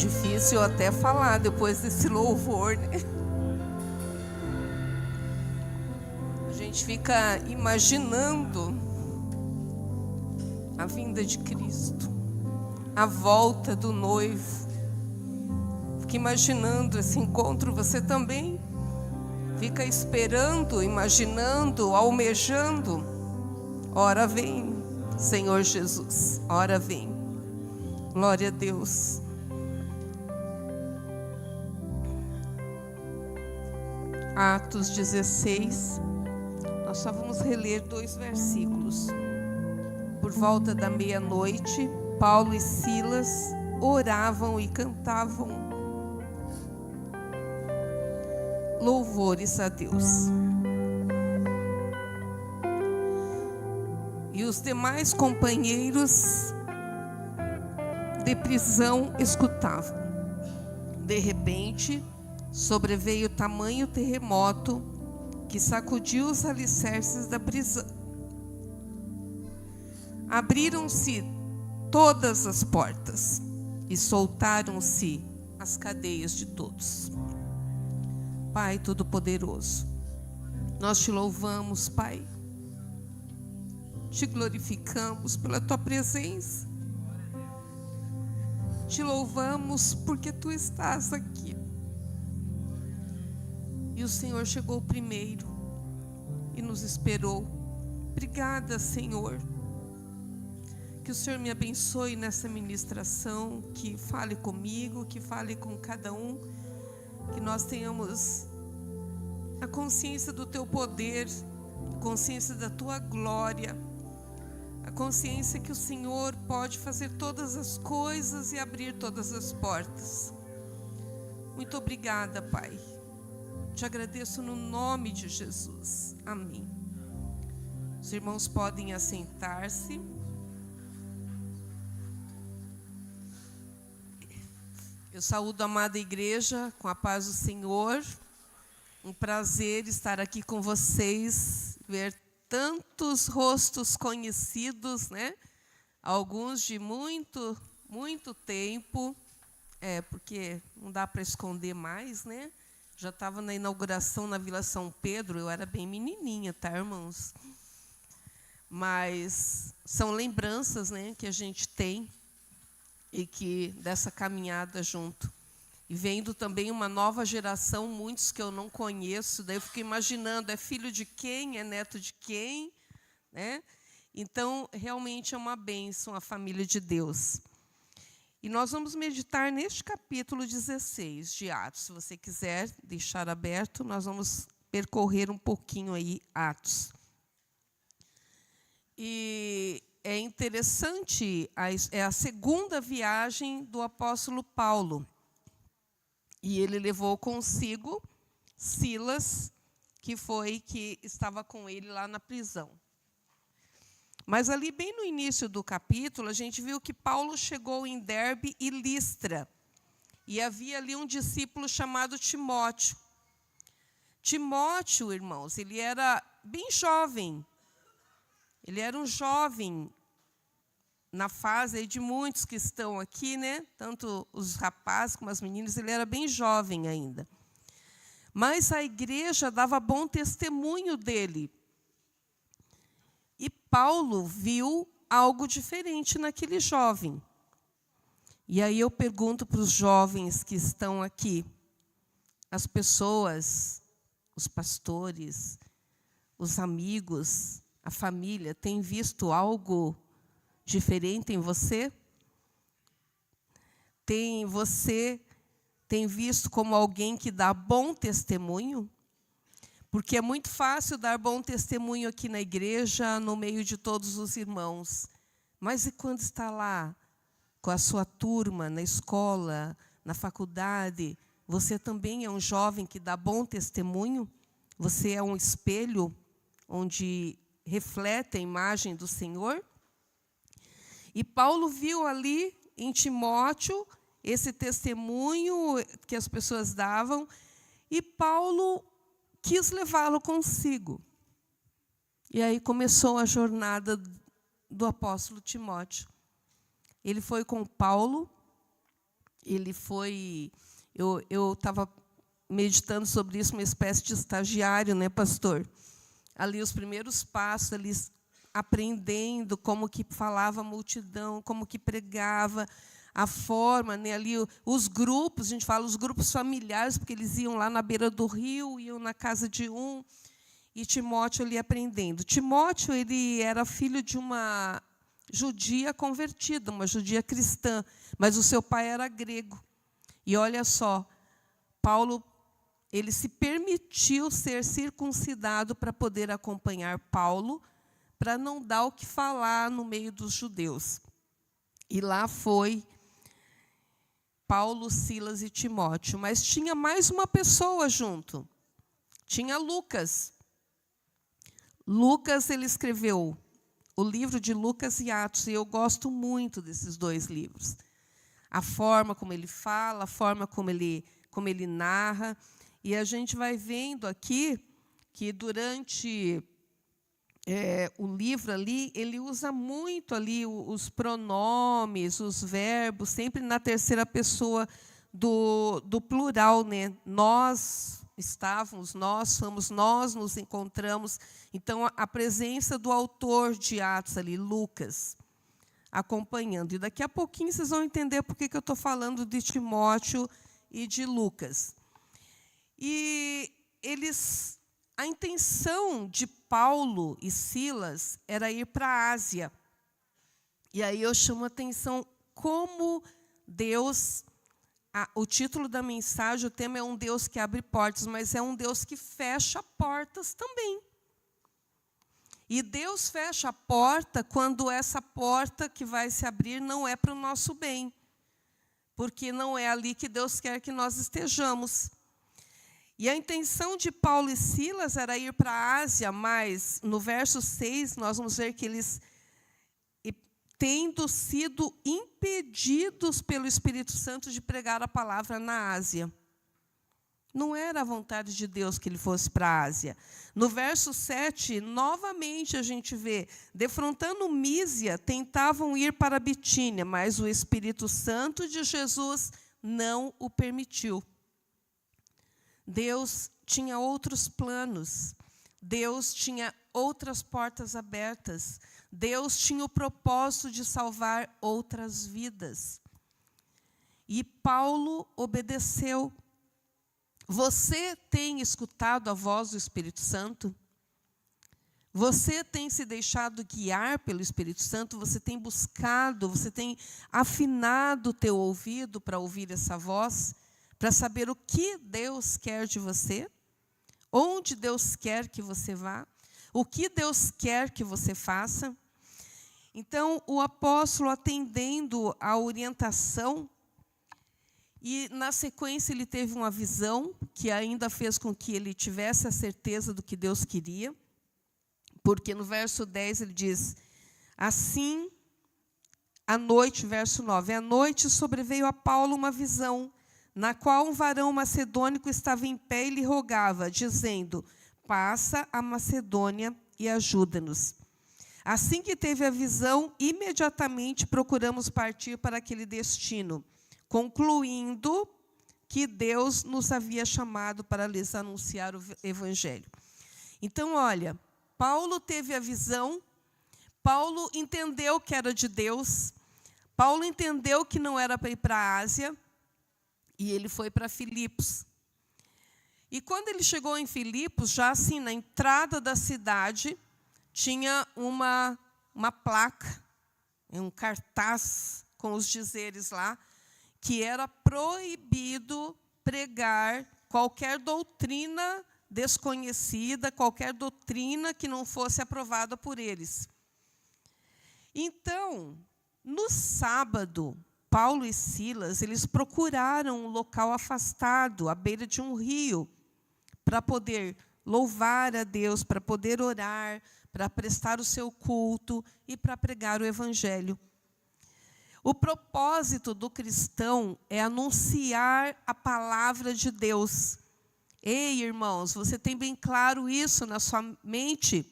Difícil até falar depois desse louvor, né? A gente fica imaginando a vinda de Cristo, a volta do noivo. Fica imaginando esse encontro. Você também fica esperando, imaginando, almejando. Ora vem, Senhor Jesus, ora vem. Glória a Deus. Atos 16, nós só vamos reler 2 versículos. Por volta da meia-noite, Paulo e Silas oravam e cantavam louvores a Deus. E os demais companheiros de prisão escutavam. De repente, sobreveio tamanho terremoto que sacudiu os alicerces da prisão. Abriram-se todas as portas e soltaram-se as cadeias de todos. Pai Todo-Poderoso, nós te louvamos, Pai. Te glorificamos pela tua presença. Te louvamos porque tu estás aqui. E o Senhor chegou primeiro e nos esperou. Obrigada, Senhor. Que o Senhor me abençoe nessa ministração, que fale comigo, que fale com cada um, que nós tenhamos a consciência do teu poder, a consciência da tua glória, a consciência que o Senhor pode fazer todas as coisas e abrir todas as portas. Muito obrigada, Pai. Te agradeço no nome de Jesus. Amém. Os irmãos podem assentar-se. Eu saúdo a amada igreja com a paz do Senhor. Um prazer estar aqui com vocês, ver tantos rostos conhecidos, né? Alguns de muito, muito tempo, porque não dá para esconder mais, né? Já estava na inauguração na Vila São Pedro, eu era bem menininha, tá, irmãos? Mas são lembranças, né, que a gente tem e que dessa caminhada junto. E vendo também uma nova geração, muitos que eu não conheço, daí eu fico imaginando, é filho de quem, é neto de quem, né? Então, realmente é uma bênção a família de Deus. E nós vamos meditar neste capítulo 16 de Atos. Se você quiser deixar aberto, nós vamos percorrer um pouquinho aí Atos. E é interessante, é a segunda viagem do apóstolo Paulo. E ele levou consigo Silas, que estava com ele lá na prisão. Mas ali, bem no início do capítulo, a gente viu que Paulo chegou em Derbe e Listra. E havia ali um discípulo chamado Timóteo. Timóteo, irmãos, ele era bem jovem. Ele era um jovem, na fase aí de muitos que estão aqui, né? Tanto os rapazes como as meninas, ele era bem jovem ainda. Mas a igreja dava bom testemunho dele. E Paulo viu algo diferente naquele jovem. E aí eu pergunto para os jovens que estão aqui, as pessoas, os pastores, os amigos, a família, têm visto algo diferente em você? Você tem visto como alguém que dá bom testemunho? Porque é muito fácil dar bom testemunho aqui na igreja, no meio de todos os irmãos. Mas e quando está lá, com a sua turma, na escola, na faculdade, você também é um jovem que dá bom testemunho? Você é um espelho onde reflete a imagem do Senhor? E Paulo viu ali em Timóteo esse testemunho que as pessoas davam, e Paulo quis levá-lo consigo. E aí começou a jornada do apóstolo Timóteo. Ele foi com Paulo ele foi... Eu estava meditando sobre isso, uma espécie de estagiário, né, pastor? Ali, os primeiros passos, ali, aprendendo como que falava a multidão, como que pregava, a forma, né, ali, os grupos, a gente fala os grupos familiares, porque eles iam lá na beira do rio, iam na casa de um, e Timóteo ali aprendendo. Timóteo, ele era filho de uma judia convertida, uma judia cristã, mas o seu pai era grego. E olha só, Paulo, ele se permitiu ser circuncidado para poder acompanhar Paulo, para não dar o que falar no meio dos judeus. E lá foi Paulo, Silas e Timóteo. Mas tinha mais uma pessoa junto. Tinha Lucas. Lucas, ele escreveu o livro de Lucas e Atos, e eu gosto muito desses dois livros. A forma como ele fala, a forma como ele narra. E a gente vai vendo aqui que durante o livro ali, ele usa muito ali os pronomes, os verbos, sempre na terceira pessoa do plural, né? Nós estávamos, nós somos, nós nos encontramos. Então, a presença do autor de Atos ali, Lucas, acompanhando. E daqui a pouquinho vocês vão entender por que eu estou falando de Timóteo e de Lucas. E a intenção de Paulo e Silas era ir para a Ásia. E aí eu chamo a atenção como Deus... o título da mensagem, o tema é um Deus que abre portas, mas é um Deus que fecha portas também. E Deus fecha a porta quando essa porta que vai se abrir não é para o nosso bem, porque não é ali que Deus quer que nós estejamos. E a intenção de Paulo e Silas era ir para a Ásia, mas no verso 6 nós vamos ver que eles, tendo sido impedidos pelo Espírito Santo de pregar a palavra na Ásia. Não era a vontade de Deus que ele fosse para a Ásia. No verso 7, novamente a gente vê, defrontando Mísia, tentavam ir para a Bitínia, mas o Espírito Santo de Jesus não o permitiu. Deus tinha outros planos. Deus tinha outras portas abertas. Deus tinha o propósito de salvar outras vidas. E Paulo obedeceu. Você tem escutado a voz do Espírito Santo? Você tem se deixado guiar pelo Espírito Santo? Você tem buscado, você tem afinado o teu ouvido para ouvir essa voz? Para saber o que Deus quer de você? Onde Deus quer que você vá? O que Deus quer que você faça? Então, o apóstolo, atendendo à orientação, e, na sequência, ele teve uma visão que ainda fez com que ele tivesse a certeza do que Deus queria, porque no verso 10 ele diz, assim, à noite, verso 9, à noite sobreveio a Paulo uma visão, na qual um varão macedônico estava em pé e lhe rogava, dizendo, passa a Macedônia e ajuda-nos. Assim que teve a visão, imediatamente procuramos partir para aquele destino, concluindo que Deus nos havia chamado para lhes anunciar o Evangelho. Então, olha, Paulo teve a visão, Paulo entendeu que era de Deus, Paulo entendeu que não era para ir para a Ásia, e ele foi para Filipos. E quando ele chegou em Filipos, já assim, na entrada da cidade, tinha uma placa, um cartaz com os dizeres lá, que era proibido pregar qualquer doutrina desconhecida, qualquer doutrina que não fosse aprovada por eles. Então, no sábado, Paulo e Silas, eles procuraram um local afastado, à beira de um rio, para poder louvar a Deus, para poder orar, para prestar o seu culto e para pregar o Evangelho. O propósito do cristão é anunciar a palavra de Deus. Ei, irmãos, você tem bem claro isso na sua mente?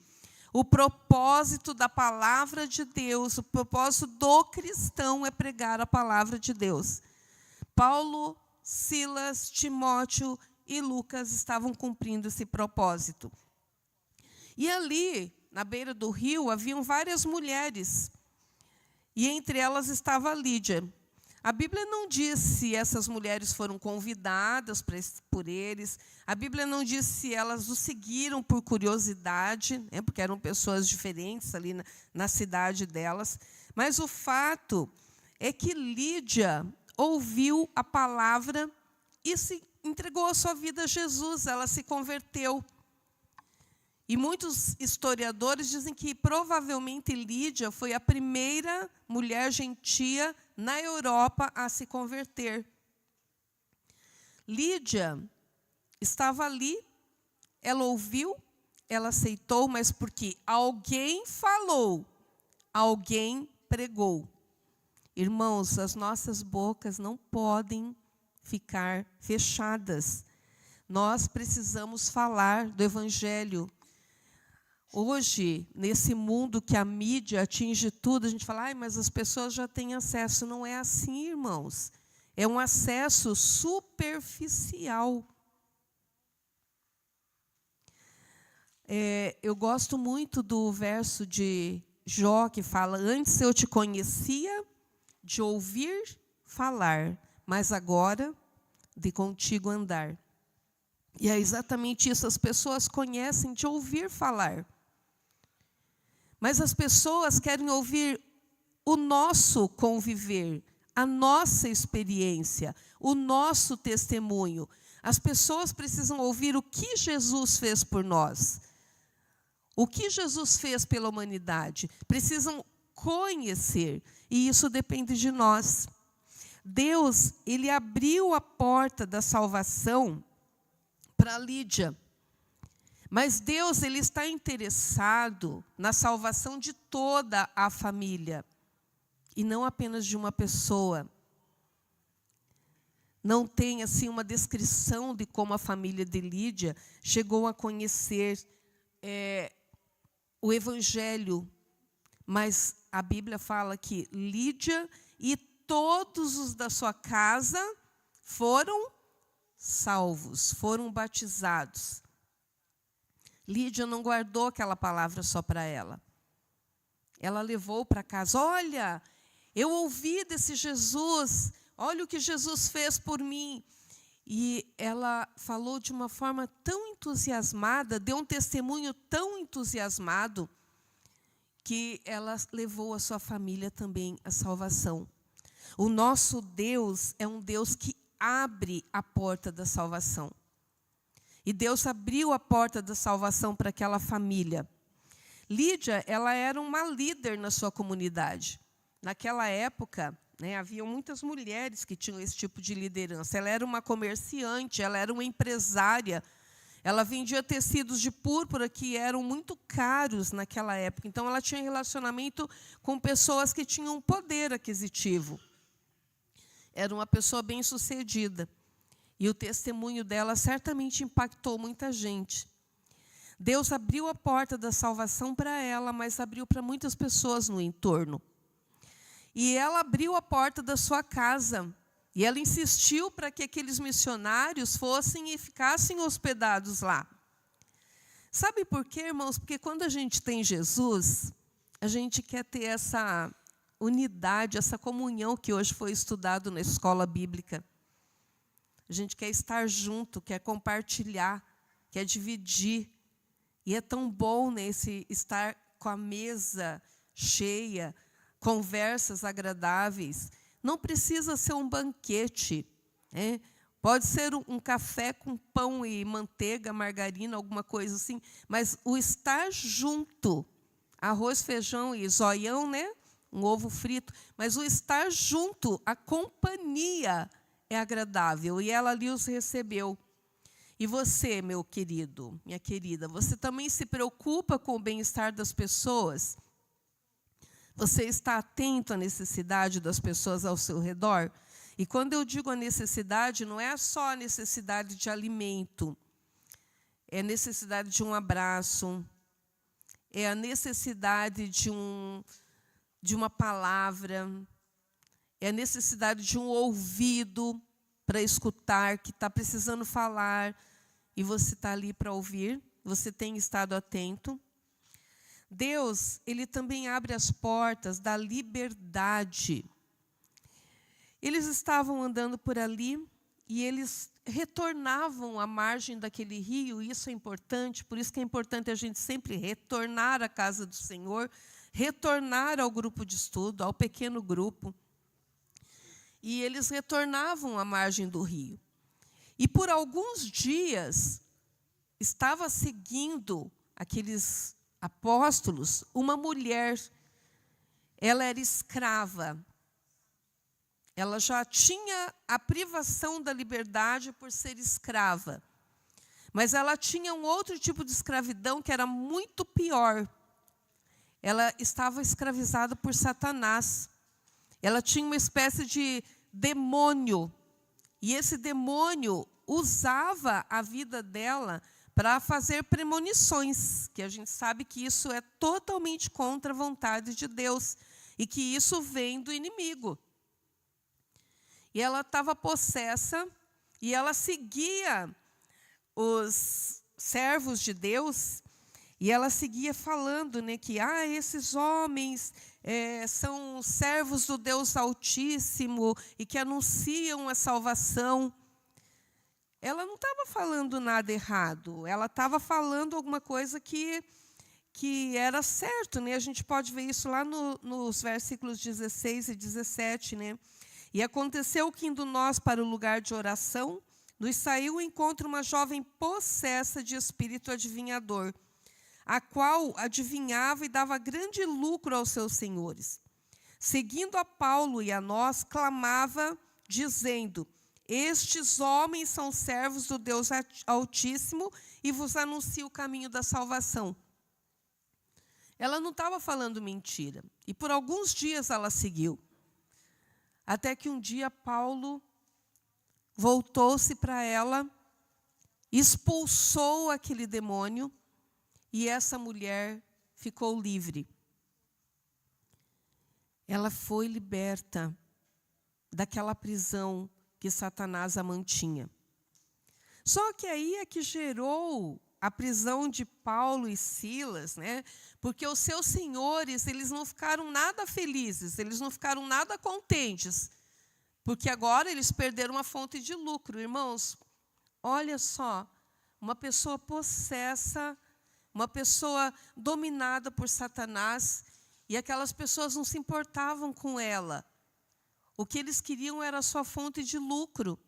O propósito da palavra de Deus, o propósito do cristão é pregar a palavra de Deus. Paulo, Silas, Timóteo e Lucas estavam cumprindo esse propósito. E ali, na beira do rio, haviam várias mulheres. E entre elas estava Lídia. A Bíblia não diz se essas mulheres foram convidadas por eles. A Bíblia não diz se elas o seguiram por curiosidade, né, porque eram pessoas diferentes ali na cidade delas. Mas o fato é que Lídia ouviu a palavra e se entregou a sua vida a Jesus. Ela se converteu. E muitos historiadores dizem que provavelmente Lídia foi a primeira mulher gentia na Europa a se converter. Lídia estava ali, ela ouviu, ela aceitou, mas porque alguém falou, alguém pregou. Irmãos, as nossas bocas não podem ficar fechadas. Nós precisamos falar do Evangelho. Hoje, nesse mundo que a mídia atinge tudo, a gente fala, ai, mas as pessoas já têm acesso. Não é assim, irmãos. É um acesso superficial. Eu gosto muito do verso de Jó, que fala, antes eu te conhecia de ouvir falar, mas agora de contigo andar. E é exatamente isso, as pessoas conhecem de ouvir falar. Mas as pessoas querem ouvir o nosso conviver, a nossa experiência, o nosso testemunho. As pessoas precisam ouvir o que Jesus fez por nós, o que Jesus fez pela humanidade. Precisam conhecer, e isso depende de nós. Deus, Ele abriu a porta da salvação para Lídia. Mas Deus, Ele está interessado na salvação de toda a família, e não apenas de uma pessoa. Não tem assim uma descrição de como a família de Lídia chegou a conhecer o Evangelho, mas a Bíblia fala que Lídia e todos os da sua casa foram salvos, foram batizados. Lídia não guardou aquela palavra só para ela. Ela levou para casa. Olha, eu ouvi desse Jesus. Olha o que Jesus fez por mim. E ela falou de uma forma tão entusiasmada, deu um testemunho tão entusiasmado, que ela levou a sua família também à salvação. O nosso Deus é um Deus que abre a porta da salvação. E Deus abriu a porta da salvação para aquela família. Lídia, ela era uma líder na sua comunidade. Naquela época, havia muitas mulheres que tinham esse tipo de liderança. Ela era uma comerciante, ela era uma empresária. Ela vendia tecidos de púrpura que eram muito caros naquela época. Então, ela tinha relacionamento com pessoas que tinham poder aquisitivo. Era uma pessoa bem-sucedida. E o testemunho dela certamente impactou muita gente. Deus abriu a porta da salvação para ela, mas abriu para muitas pessoas no entorno. E ela abriu a porta da sua casa. E ela insistiu para que aqueles missionários fossem e ficassem hospedados lá. Sabe por quê, irmãos? Porque quando a gente tem Jesus, a gente quer ter essa unidade, essa comunhão que hoje foi estudado na escola bíblica. A gente quer estar junto, quer compartilhar, quer dividir. E é tão bom nesse estar com a mesa cheia, conversas agradáveis. Não precisa ser um banquete. Pode ser um café com pão e manteiga, margarina, alguma coisa assim. Mas o estar junto, arroz, feijão e zoião, um ovo frito. Mas o estar junto, a companhia é agradável. E ela ali os recebeu. E você, meu querido, minha querida, você também se preocupa com o bem-estar das pessoas? Você está atento à necessidade das pessoas ao seu redor? E quando eu digo a necessidade, não é só a necessidade de alimento. É a necessidade de um abraço. É a necessidade de uma palavra. é a necessidade de um ouvido para escutar, que está precisando falar, e você está ali para ouvir, você tem estado atento. Deus, Ele também abre as portas da liberdade. Eles estavam andando por ali e eles retornavam à margem daquele rio, e isso é importante, por isso que é importante a gente sempre retornar à casa do Senhor, retornar ao grupo de estudo, ao pequeno grupo. E eles retornavam à margem do rio. E por alguns dias estava seguindo aqueles apóstolos uma mulher. Ela era escrava. Ela já tinha a privação da liberdade por ser escrava. Mas ela tinha um outro tipo de escravidão que era muito pior. Ela estava escravizada por Satanás. Ela tinha uma espécie de demônio. E esse demônio usava a vida dela para fazer premonições, que a gente sabe que isso é totalmente contra a vontade de Deus e que isso vem do inimigo. E ela estava possessa e ela seguia os servos de Deus e ela seguia falando, né, que esses homens são servos do Deus Altíssimo e que anunciam a salvação. Ela não estava falando nada errado, ela estava falando alguma coisa que era certo, né? A gente pode ver isso lá nos versículos 16 e 17, né? E aconteceu que, indo nós para o lugar de oração, nos saiu ao encontro uma jovem possessa de espírito adivinhador, a qual adivinhava e dava grande lucro aos seus senhores. Seguindo a Paulo e a nós, clamava, dizendo: estes homens são servos do Deus Altíssimo e vos anunciam o caminho da salvação. Ela não estava falando mentira. E por alguns dias ela seguiu. Até que um dia Paulo voltou-se para ela, expulsou aquele demônio e essa mulher ficou livre. Ela foi liberta daquela prisão que Satanás a mantinha. Só que aí é que gerou a prisão de Paulo e Silas, né? Porque os seus senhores, eles não ficaram nada felizes, eles não ficaram nada contentes, porque agora eles perderam uma fonte de lucro. Irmãos, olha só, uma pessoa possessa, uma pessoa dominada por Satanás, e aquelas pessoas não se importavam com ela. O que eles queriam era a sua fonte de lucro.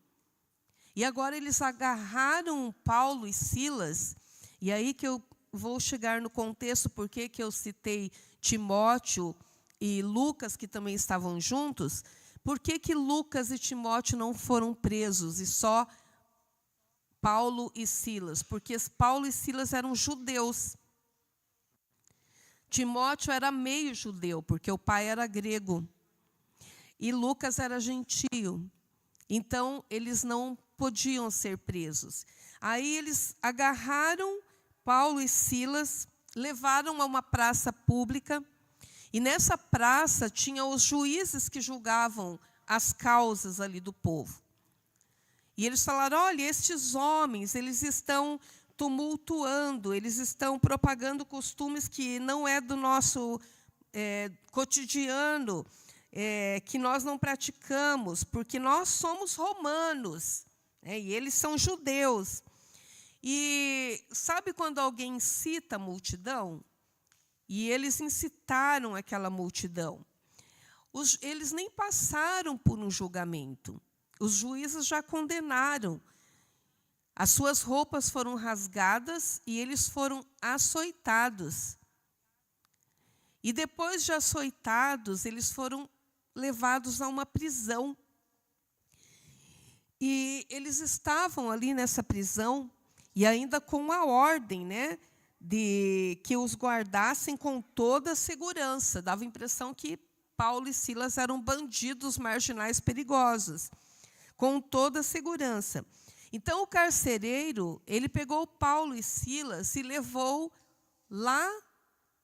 E agora eles agarraram Paulo e Silas, e aí que eu vou chegar no contexto, porque que eu citei Timóteo e Lucas, que também estavam juntos. Por que Lucas e Timóteo não foram presos, e só Paulo e Silas? Porque Paulo e Silas eram judeus. Timóteo era meio judeu, porque o pai era grego. E Lucas era gentio. Então, eles não podiam ser presos. Aí eles agarraram Paulo e Silas, levaram a uma praça pública, e nessa praça tinha os juízes que julgavam as causas ali do povo. E eles falaram: olha, estes homens, eles estão tumultuando, eles estão propagando costumes que não é do nosso cotidiano, que nós não praticamos, porque nós somos romanos, e eles são judeus. E sabe quando alguém incita a multidão? E eles incitaram aquela multidão. Eles nem passaram por um julgamento. Os juízes já condenaram. As suas roupas foram rasgadas e eles foram açoitados. E depois de açoitados, eles foram levados a uma prisão. E eles estavam ali nessa prisão, e ainda com a ordem, né, de que os guardassem com toda a segurança. Dava a impressão que Paulo e Silas eram bandidos marginais perigosos, com toda a segurança. Então, o carcereiro, ele pegou Paulo e Silas e levou lá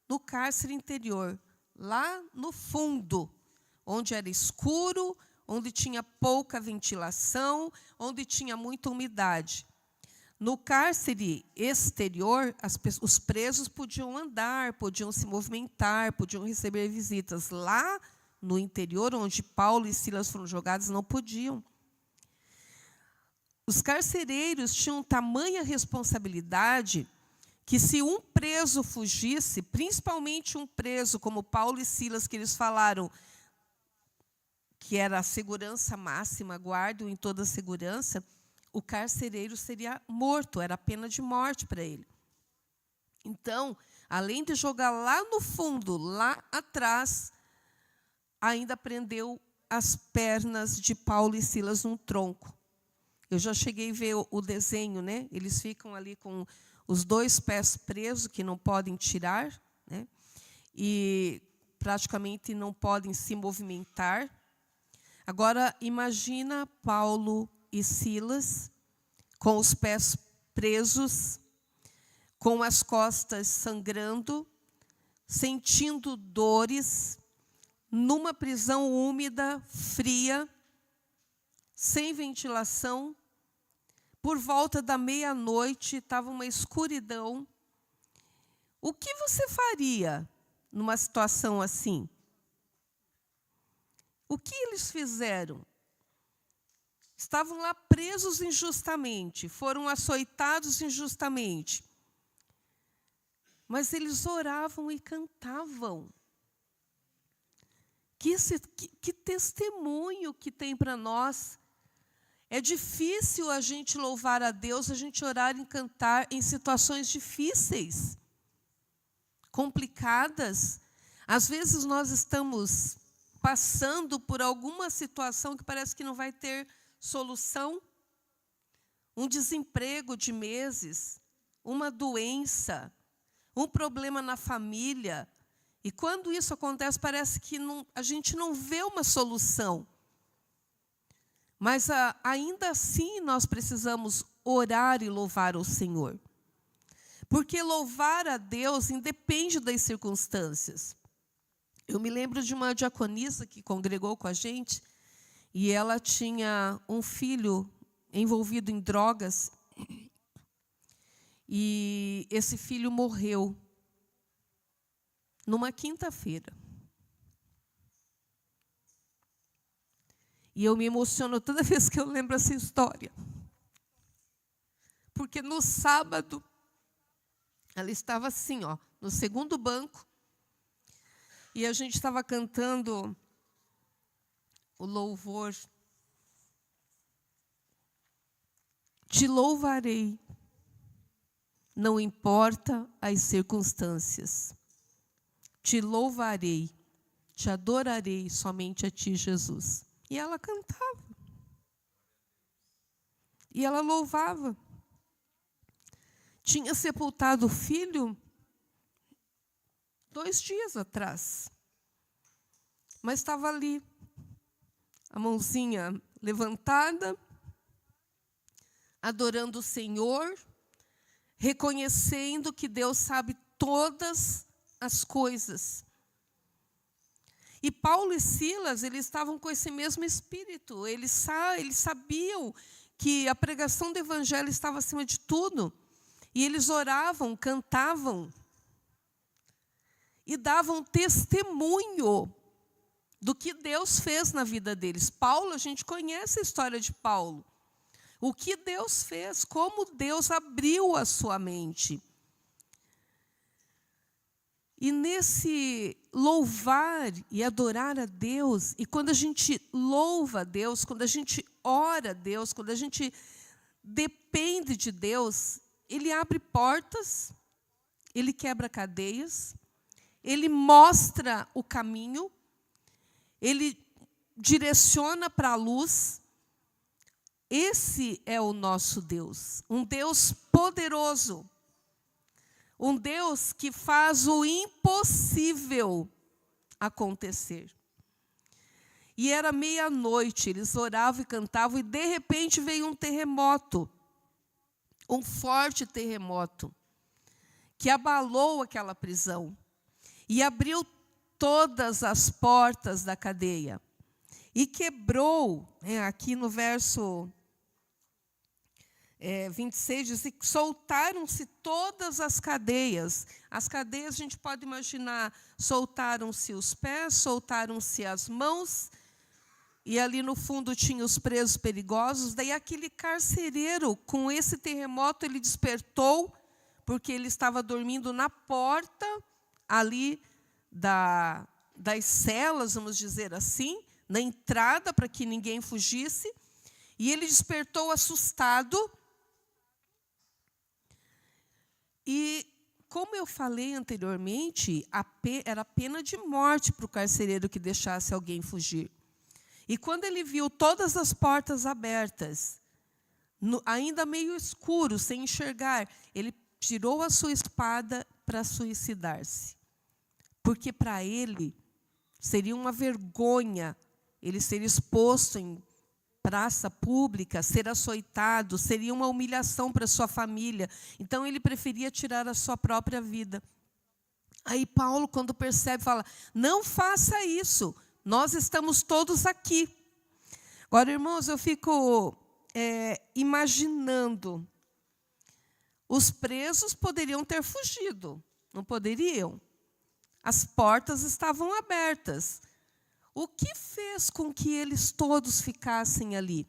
no cárcere interior, lá no fundo, onde era escuro, onde tinha pouca ventilação, onde tinha muita umidade. No cárcere exterior, os presos podiam andar, podiam se movimentar, podiam receber visitas. Lá no interior, onde Paulo e Silas foram jogados, não podiam. Os carcereiros tinham tamanha responsabilidade que, se um preso fugisse, principalmente um preso como Paulo e Silas, que eles falaram que era a segurança máxima, guarda-o em toda a segurança, o carcereiro seria morto, era a pena de morte para ele. Então, além de jogar lá no fundo, lá atrás, ainda prendeu as pernas de Paulo e Silas num tronco. Eu já cheguei a ver o desenho, né? Eles ficam ali com os 2 pés presos, que não podem tirar, né? E praticamente não podem se movimentar. Agora, imagina Paulo e Silas, com os pés presos, com as costas sangrando, sentindo dores, numa prisão úmida, fria, sem ventilação. Por volta da meia-noite, estava uma escuridão. O que você faria numa situação assim? O que eles fizeram? Estavam lá presos injustamente, foram açoitados injustamente. Mas eles oravam e cantavam. Que testemunho que tem para nós. É difícil a gente louvar a Deus, a gente orar e cantar em situações difíceis, complicadas. Às vezes nós estamos passando por alguma situação que parece que não vai ter solução, um desemprego de meses, uma doença, um problema na família. E quando isso acontece, parece que a gente não vê uma solução. Mas ainda assim nós precisamos orar e louvar o Senhor. Porque louvar a Deus independe das circunstâncias. Eu me lembro de uma diaconisa que congregou com a gente, e ela tinha um filho envolvido em drogas, e esse filho morreu numa quinta-feira. E eu me emociono toda vez que eu lembro essa história. Porque no sábado, ela estava assim, ó, no segundo banco, e a gente estava cantando o louvor. Te louvarei, não importa as circunstâncias. Te louvarei, te adorarei somente a ti, Jesus. E ela cantava. E ela louvava. Tinha sepultado o filho 2 dias atrás. Mas estava ali, a mãozinha levantada, adorando o Senhor, reconhecendo que Deus sabe todas as coisas. E Paulo e Silas, eles estavam com esse mesmo espírito. Eles sabiam que a pregação do Evangelho estava acima de tudo. E eles oravam, cantavam e davam testemunho do que Deus fez na vida deles. Paulo, a gente conhece a história de Paulo. O que Deus fez, como Deus abriu a sua mente. E nesse louvar e adorar a Deus, e quando a gente louva a Deus, quando a gente ora a Deus, quando a gente depende de Deus, Ele abre portas, Ele quebra cadeias, Ele mostra o caminho, Ele direciona para a luz. Esse é o nosso Deus, um Deus poderoso. Um Deus que faz o impossível acontecer. E era meia-noite, eles oravam e cantavam, e de repente veio um terremoto, um forte terremoto, que abalou aquela prisão, e abriu todas as portas da cadeia. E quebrou, aqui no verso 26, diz que soltaram-se todas as cadeias. As cadeias, a gente pode imaginar, soltaram-se os pés, soltaram-se as mãos, e ali no fundo tinha os presos perigosos. Daí aquele carcereiro, com esse terremoto, ele despertou, porque ele estava dormindo na porta ali das celas, vamos dizer assim, na entrada, para que ninguém fugisse. E ele despertou assustado. E, como eu falei anteriormente, era pena de morte para o carcereiro que deixasse alguém fugir. E quando ele viu todas as portas abertas, ainda meio escuro, sem enxergar, ele tirou a sua espada para suicidar-se. Porque para ele seria uma vergonha ele ser exposto em praça pública, ser açoitado, seria uma humilhação para sua família. Então, ele preferia tirar a sua própria vida. Aí Paulo, quando percebe, fala, não faça isso, nós estamos todos aqui. Agora, irmãos, eu fico imaginando, os presos poderiam ter fugido, não poderiam? As portas estavam abertas. O que fez com que eles todos ficassem ali?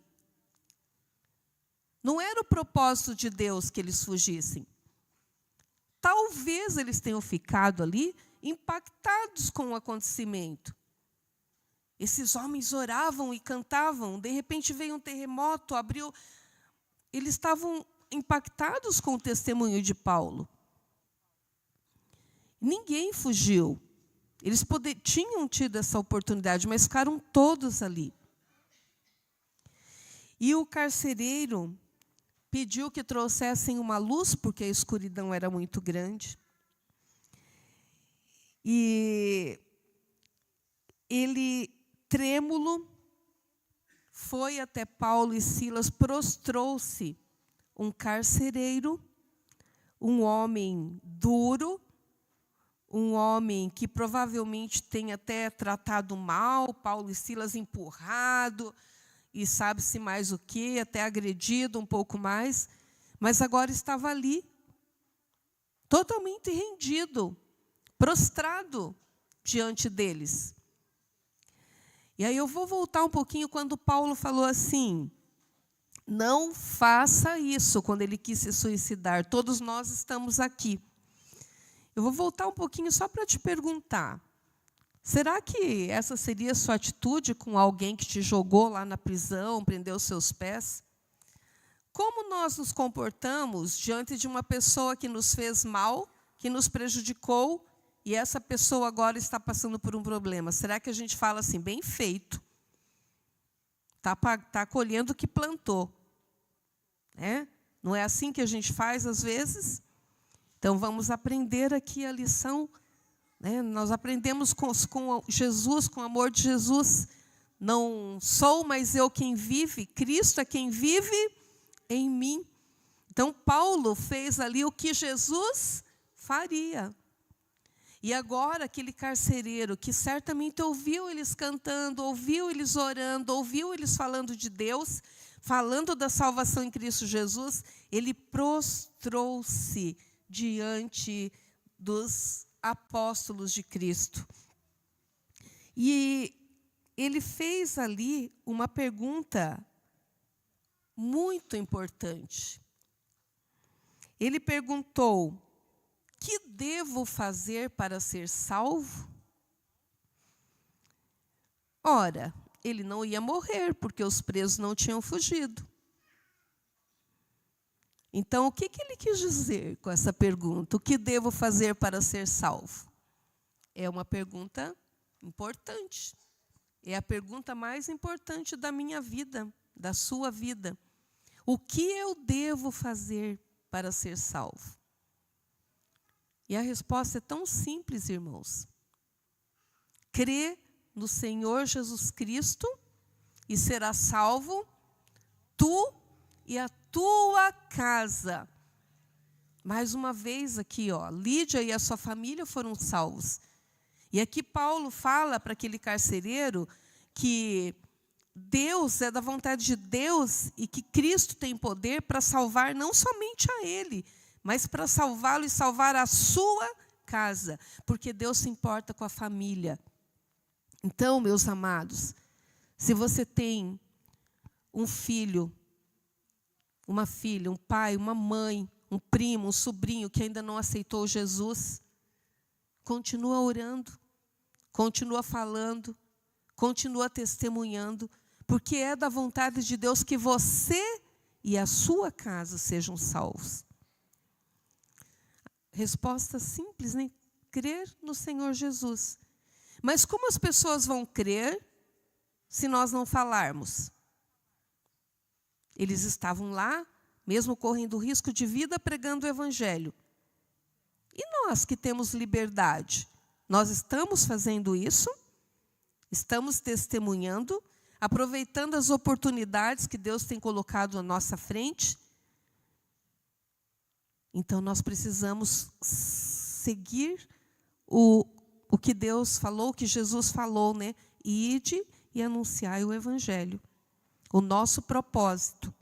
Não era o propósito de Deus que eles fugissem. Talvez eles tenham ficado ali impactados com o acontecimento. Esses homens oravam e cantavam, de repente veio um terremoto, abriu. Eles estavam impactados com o testemunho de Paulo. Ninguém fugiu. Eles tinham tido essa oportunidade, mas ficaram todos ali. E o carcereiro pediu que trouxessem uma luz, porque a escuridão era muito grande. E ele, trêmulo, foi até Paulo e Silas, prostrou-se. Um carcereiro, um homem duro, um homem que provavelmente tem até tratado mal, Paulo e Silas empurrado, e sabe-se mais o quê, até agredido um pouco mais, mas agora estava ali, totalmente rendido, prostrado diante deles. E aí eu vou voltar um pouquinho quando Paulo falou assim, não faça isso, quando ele quis se suicidar, todos nós estamos aqui. Eu vou voltar um pouquinho só para te perguntar, será que essa seria a sua atitude com alguém que te jogou lá na prisão, prendeu seus pés? Como nós nos comportamos diante de uma pessoa que nos fez mal, que nos prejudicou, e essa pessoa agora está passando por um problema? Será que a gente fala assim, bem feito, está colhendo o que plantou? Não é assim que a gente faz às vezes? Então, vamos aprender aqui a lição. Nós aprendemos com Jesus, com o amor de Jesus. Não sou mais eu quem vive, Cristo é quem vive em mim. Então, Paulo fez ali o que Jesus faria. E agora, aquele carcereiro que certamente ouviu eles cantando, ouviu eles orando, ouviu eles falando de Deus, falando da salvação em Cristo Jesus, ele prostrou-se diante dos apóstolos de Cristo. E ele fez ali uma pergunta muito importante. Ele perguntou, que devo fazer para ser salvo? Ora, ele não ia morrer, porque os presos não tinham fugido. Então, o que ele quis dizer com essa pergunta? O que devo fazer para ser salvo? É uma pergunta importante. É a pergunta mais importante da minha vida, da sua vida. O que eu devo fazer para ser salvo? E a resposta é tão simples, irmãos. Crê no Senhor Jesus Cristo e será salvo tu e a tua casa. Mais uma vez aqui, Lídia e a sua família foram salvos. E aqui Paulo fala para aquele carcereiro que Deus é da vontade de Deus e que Cristo tem poder para salvar não somente a ele, mas para salvá-lo e salvar a sua casa, porque Deus se importa com a família. Então, meus amados, se você tem um filho, uma filha, um pai, uma mãe, um primo, um sobrinho que ainda não aceitou Jesus, continua orando, continua falando, continua testemunhando, porque é da vontade de Deus que você e a sua casa sejam salvos. Resposta simples, né? Crer no Senhor Jesus. Mas como as pessoas vão crer se nós não falarmos? Eles estavam lá, mesmo correndo risco de vida, pregando o Evangelho. E nós que temos liberdade, nós estamos fazendo isso? Estamos testemunhando, aproveitando as oportunidades que Deus tem colocado à nossa frente? Então, nós precisamos seguir o que Deus falou, o que Jesus falou, né? Ide e anunciai o Evangelho. O nosso propósito.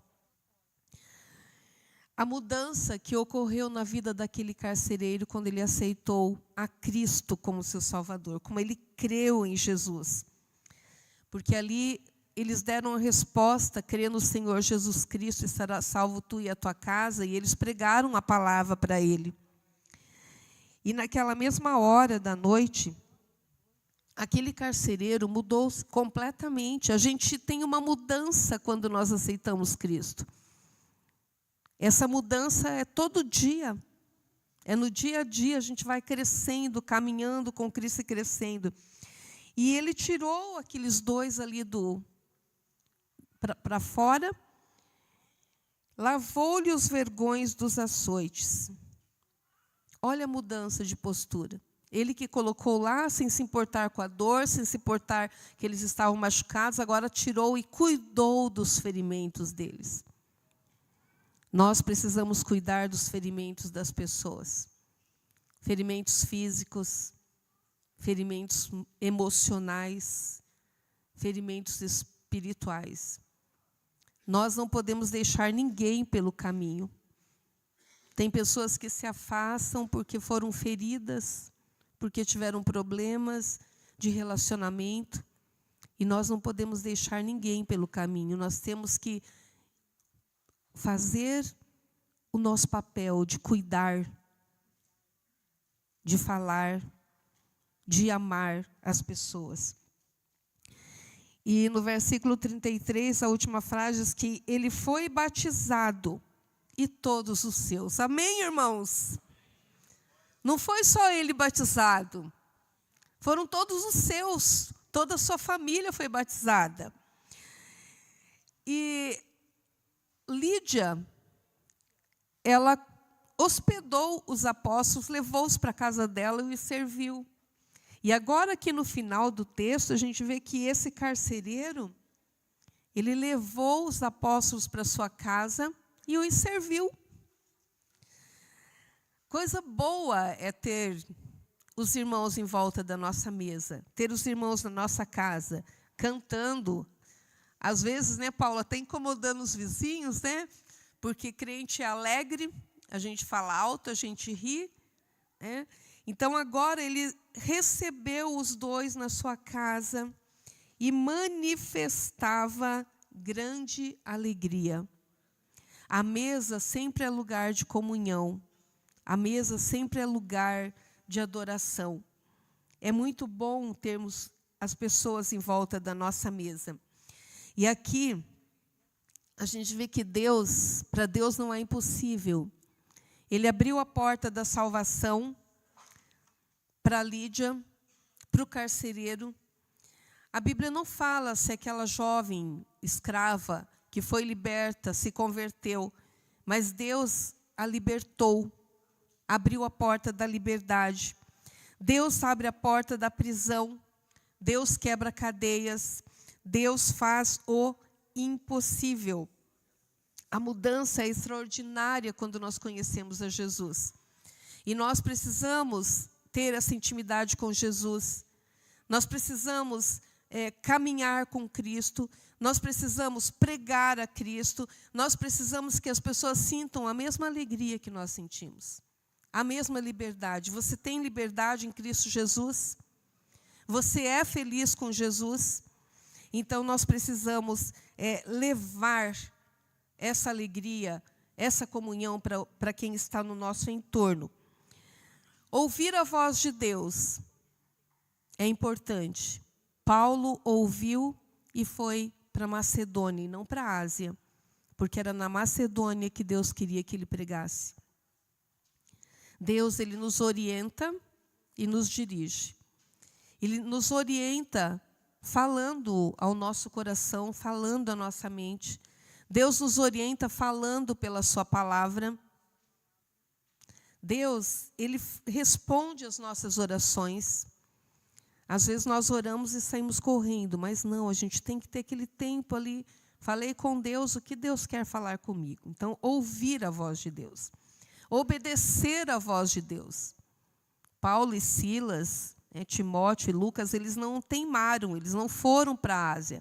A mudança que ocorreu na vida daquele carcereiro quando ele aceitou a Cristo como seu Salvador, como ele creu em Jesus. Porque ali eles deram a resposta, crê no Senhor Jesus Cristo e será salvo tu e a tua casa, e eles pregaram a palavra para ele. E naquela mesma hora da noite, aquele carcereiro mudou completamente. A gente tem uma mudança quando nós aceitamos Cristo. Essa mudança é todo dia. É no dia a dia, a gente vai crescendo, caminhando com Cristo e crescendo. E ele tirou aqueles dois ali para fora, lavou-lhe os vergões dos açoites. Olha a mudança de postura. Ele que colocou lá, sem se importar com a dor, sem se importar que eles estavam machucados, agora tirou e cuidou dos ferimentos deles. Nós precisamos cuidar dos ferimentos das pessoas. Ferimentos físicos, ferimentos emocionais, ferimentos espirituais. Nós não podemos deixar ninguém pelo caminho. Tem pessoas que se afastam porque foram feridas, porque tiveram problemas de relacionamento, e nós não podemos deixar ninguém pelo caminho. Nós temos que fazer o nosso papel de cuidar, de falar, de amar as pessoas. E no versículo 33, a última frase diz que ele foi batizado e todos os seus. Amém, irmãos? Não foi só ele batizado, foram todos os seus, toda a sua família foi batizada. E Lídia, ela hospedou os apóstolos, levou-os para a casa dela e os serviu. E agora aqui no final do texto, a gente vê que esse carcereiro, ele levou os apóstolos para sua casa e os serviu. Coisa boa é ter os irmãos em volta da nossa mesa, ter os irmãos na nossa casa, cantando. Às vezes, né, Paula, até incomodando os vizinhos, né? Porque crente é alegre, a gente fala alto, a gente ri, né? Então, agora ele recebeu os dois na sua casa e manifestava grande alegria. A mesa sempre é lugar de comunhão. A mesa sempre é lugar de adoração. É muito bom termos as pessoas em volta da nossa mesa. E aqui, a gente vê que Deus, para Deus não é impossível. Ele abriu a porta da salvação para Lídia, para o carcereiro. A Bíblia não fala se aquela jovem escrava que foi liberta se converteu, mas Deus a libertou, abriu a porta da liberdade. Deus abre a porta da prisão, Deus quebra cadeias, Deus faz o impossível. A mudança é extraordinária quando nós conhecemos a Jesus. E nós precisamos ter essa intimidade com Jesus. Nós precisamos caminhar com Cristo. Nós precisamos pregar a Cristo. Nós precisamos que as pessoas sintam a mesma alegria que nós sentimos. A mesma liberdade. Você tem liberdade em Cristo Jesus? Você é feliz com Jesus? Então, nós precisamos levar essa alegria, essa comunhão para quem está no nosso entorno. Ouvir a voz de Deus é importante. Paulo ouviu e foi para Macedônia, e não para a Ásia, porque era na Macedônia que Deus queria que ele pregasse. Deus, ele nos orienta e nos dirige. Ele nos orienta falando ao nosso coração, falando à nossa mente. Deus nos orienta falando pela sua palavra. Deus, ele responde às nossas orações. Às vezes nós oramos e saímos correndo, mas não, a gente tem que ter aquele tempo ali. Falei com Deus, o que Deus quer falar comigo? Então, ouvir a voz de Deus. Obedecer à voz de Deus. Paulo e Silas, Timóteo e Lucas, eles não teimaram, eles não foram para a Ásia.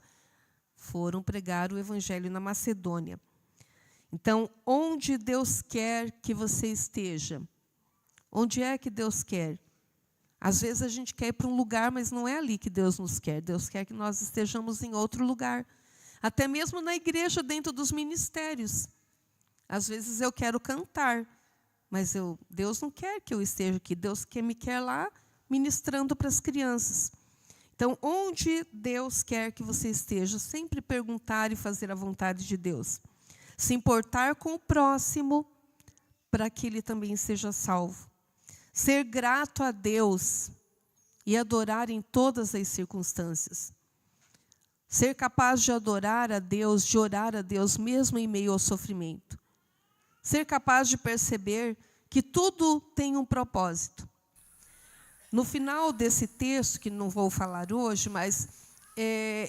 Foram pregar o evangelho na Macedônia. Então, onde Deus quer que você esteja? Onde é que Deus quer? Às vezes a gente quer ir para um lugar, mas não é ali que Deus nos quer. Deus quer que nós estejamos em outro lugar. Até mesmo na igreja, dentro dos ministérios. Às vezes eu quero cantar, mas Deus não quer que eu esteja aqui. Deus me quer lá ministrando para as crianças. Então, onde Deus quer que você esteja, sempre perguntar e fazer a vontade de Deus. Se importar com o próximo, para que ele também seja salvo. Ser grato a Deus e adorar em todas as circunstâncias. Ser capaz de adorar a Deus, de orar a Deus, mesmo em meio ao sofrimento. Ser capaz de perceber que tudo tem um propósito. No final desse texto, que não vou falar hoje, mas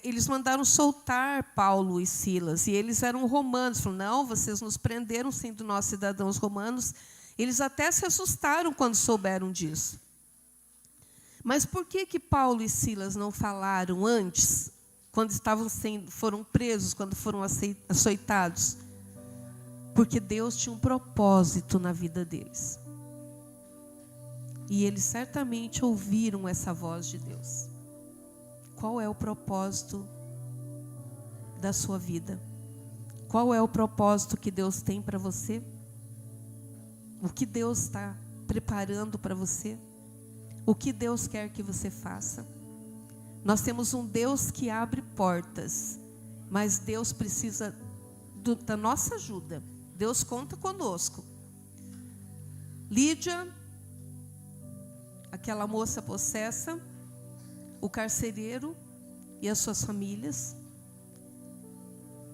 eles mandaram soltar Paulo e Silas, e eles eram romanos. Falaram, não, vocês nos prenderam sendo nós cidadãos romanos. Eles até se assustaram quando souberam disso. Mas por que Paulo e Silas não falaram antes, quando foram presos, quando foram açoitados? Porque Deus tinha um propósito na vida deles. E eles certamente ouviram essa voz de Deus. Qual é o propósito da sua vida? Qual é o propósito que Deus tem para você? O que Deus está preparando para você? O que Deus quer que você faça? Nós temos um Deus que abre portas, mas Deus precisa da nossa ajuda. Deus conta conosco. Lídia, aquela moça possessa, o carcereiro e as suas famílias,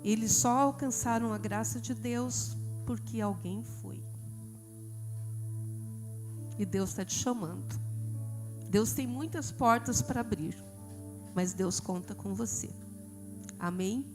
eles só alcançaram a graça de Deus porque alguém foi. E Deus está te chamando. Deus tem muitas portas para abrir, mas Deus conta com você. Amém?